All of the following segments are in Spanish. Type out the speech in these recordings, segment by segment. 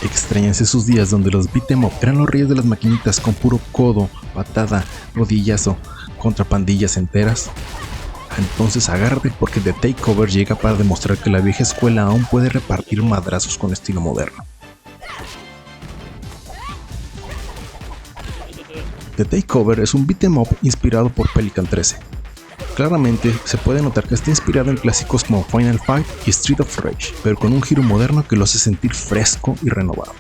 Extrañas esos días donde los beat'em up eran los reyes de las maquinitas con puro codo, patada, rodillazo contra pandillas enteras. Entonces agárrate porque The Takeover llega para demostrar que la vieja escuela aún puede repartir madrazos con estilo moderno. The Takeover es un beat'em up inspirado por Pelican 13. Claramente se puede notar que está inspirado en clásicos como Final Fight y Street of Rage, pero con un giro moderno que lo hace sentir fresco y renovado.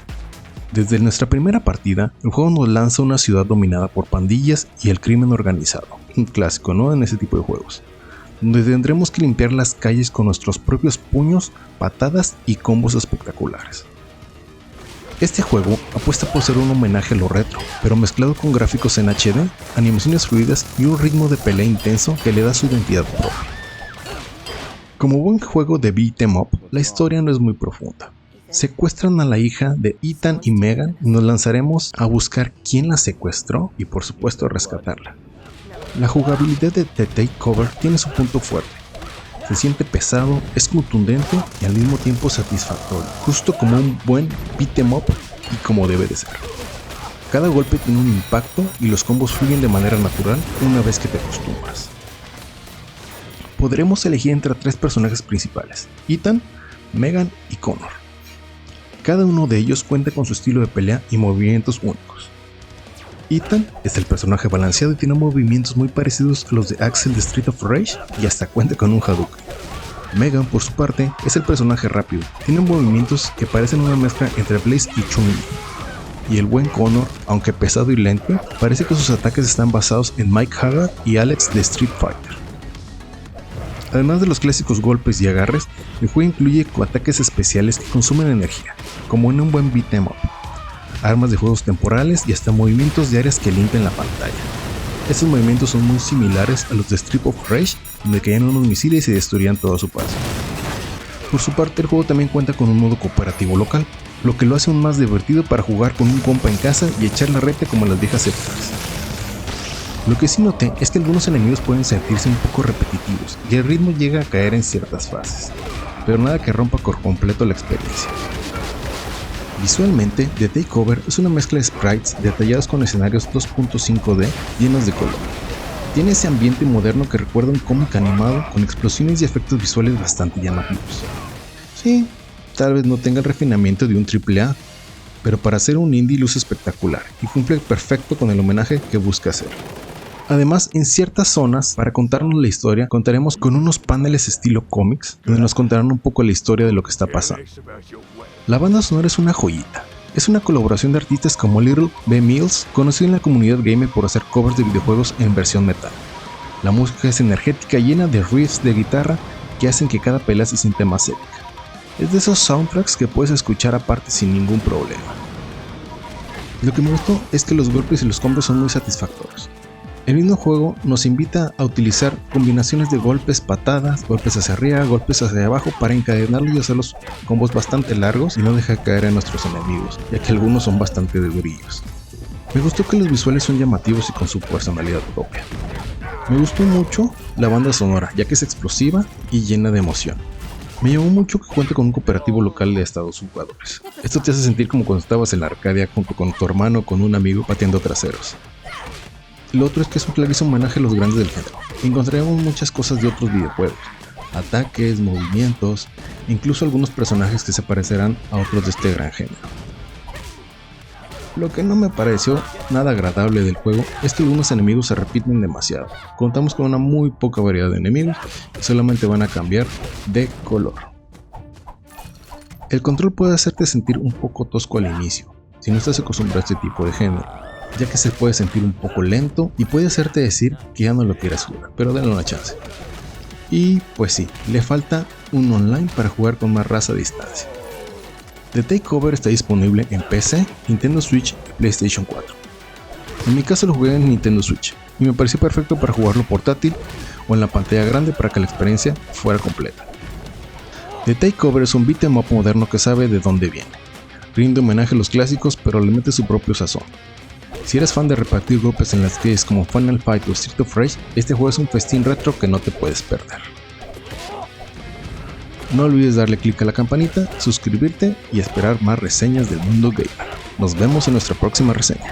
Desde nuestra primera partida, el juego nos lanza a una ciudad dominada por pandillas y el crimen organizado, un clásico, ¿no?, en ese tipo de juegos, donde tendremos que limpiar las calles con nuestros propios puños, patadas y combos espectaculares. Este juego apuesta por ser un homenaje a lo retro, pero mezclado con gráficos en HD, animaciones fluidas y un ritmo de pelea intenso que le da su identidad propia. Como buen juego de beat'em up, la historia no es muy profunda. Secuestran a la hija de Ethan y Megan y nos lanzaremos a buscar quién la secuestró y por supuesto a rescatarla. La jugabilidad de The Takeover tiene su punto fuerte. Se siente pesado, es contundente y al mismo tiempo satisfactorio, justo como un buen beat'em up y como debe de ser. Cada golpe tiene un impacto y los combos fluyen de manera natural una vez que te acostumbras. Podremos elegir entre 3 personajes principales: Ethan, Megan y Connor. Cada uno de ellos cuenta con su estilo de pelea y movimientos únicos. Ethan es el personaje balanceado y tiene movimientos muy parecidos a los de Axel de Street of Rage y hasta cuenta con un Hadouken. Megan, por su parte, es el personaje rápido, tiene movimientos que parecen una mezcla entre Blaze y Chun-Li. Y el buen Connor, aunque pesado y lento, parece que sus ataques están basados en Mike Haggard y Alex de Street Fighter. Además de los clásicos golpes y agarres, el juego incluye ataques especiales que consumen energía, como en un buen beat'em up, armas de juegos temporales y hasta movimientos de áreas que limpian la pantalla. Estos movimientos son muy similares a los de Street of Rage, donde caían unos misiles y destruían todo a su paso. Por su parte, el juego también cuenta con un modo cooperativo local, lo que lo hace aún más divertido para jugar con un compa en casa y echar la reta como en las viejas épocas. Lo que sí noté es que algunos enemigos pueden sentirse un poco repetitivos y el ritmo llega a caer en ciertas fases, pero nada que rompa por completo la experiencia. Visualmente, The Takeover es una mezcla de sprites detallados con escenarios 2.5D llenos de color. Tiene ese ambiente moderno que recuerda un cómic animado con explosiones y efectos visuales bastante llamativos. Sí, tal vez no tenga el refinamiento de un AAA, pero para ser un indie luce espectacular y cumple perfecto con el homenaje que busca hacer. Además, en ciertas zonas, para contarnos la historia, contaremos con unos paneles estilo cómics, donde nos contarán un poco la historia de lo que está pasando. La banda sonora es una joyita. Es una colaboración de artistas como Little B. Mills, conocido en la comunidad gamer por hacer covers de videojuegos en versión metal. La música es energética, llena de riffs de guitarra que hacen que cada pelea se sienta más épica. Es de esos soundtracks que puedes escuchar aparte sin ningún problema. Lo que me gustó es que los golpes y los combos son muy satisfactorios. El mismo juego nos invita a utilizar combinaciones de golpes, patadas, golpes hacia arriba, golpes hacia abajo para encadenarlos y hacer los combos bastante largos y no dejar caer a nuestros enemigos, ya que algunos son bastante durillos. Me gustó que los visuales son llamativos y con su personalidad propia. Me gustó mucho la banda sonora, ya que es explosiva y llena de emoción. Me llamó mucho que cuente con un cooperativo local de hasta 2 jugadores. Esto te hace sentir como cuando estabas en la Arcadia junto con tu hermano o con un amigo pateando traseros. Lo otro es que es un clarísimo homenaje a los grandes del género. Encontraremos muchas cosas de otros videojuegos, ataques, movimientos, incluso algunos personajes que se parecerán a otros de este gran género. Lo que no me pareció nada agradable del juego es que algunos enemigos se repiten demasiado. Contamos con una muy poca variedad de enemigos y solamente van a cambiar de color. El control puede hacerte sentir un poco tosco al inicio, si no estás acostumbrado a este tipo de género, ya que se puede sentir un poco lento y puede hacerte decir que ya no lo quieras jugar, pero denle una chance. Y pues sí, le falta un online para jugar con más raza a distancia. The Takeover está disponible en PC, Nintendo Switch y PlayStation 4. En mi caso lo jugué en Nintendo Switch y me pareció perfecto para jugarlo portátil o en la pantalla grande para que la experiencia fuera completa. The Takeover es un beat'em up moderno que sabe de dónde viene. Rinde homenaje a los clásicos pero le mete su propio sazón. Si eres fan de repartir golpes en las calles como Final Fight o Street of Rage, este juego es un festín retro que no te puedes perder. No olvides darle click a la campanita, suscribirte y esperar más reseñas del mundo gamer. Nos vemos en nuestra próxima reseña.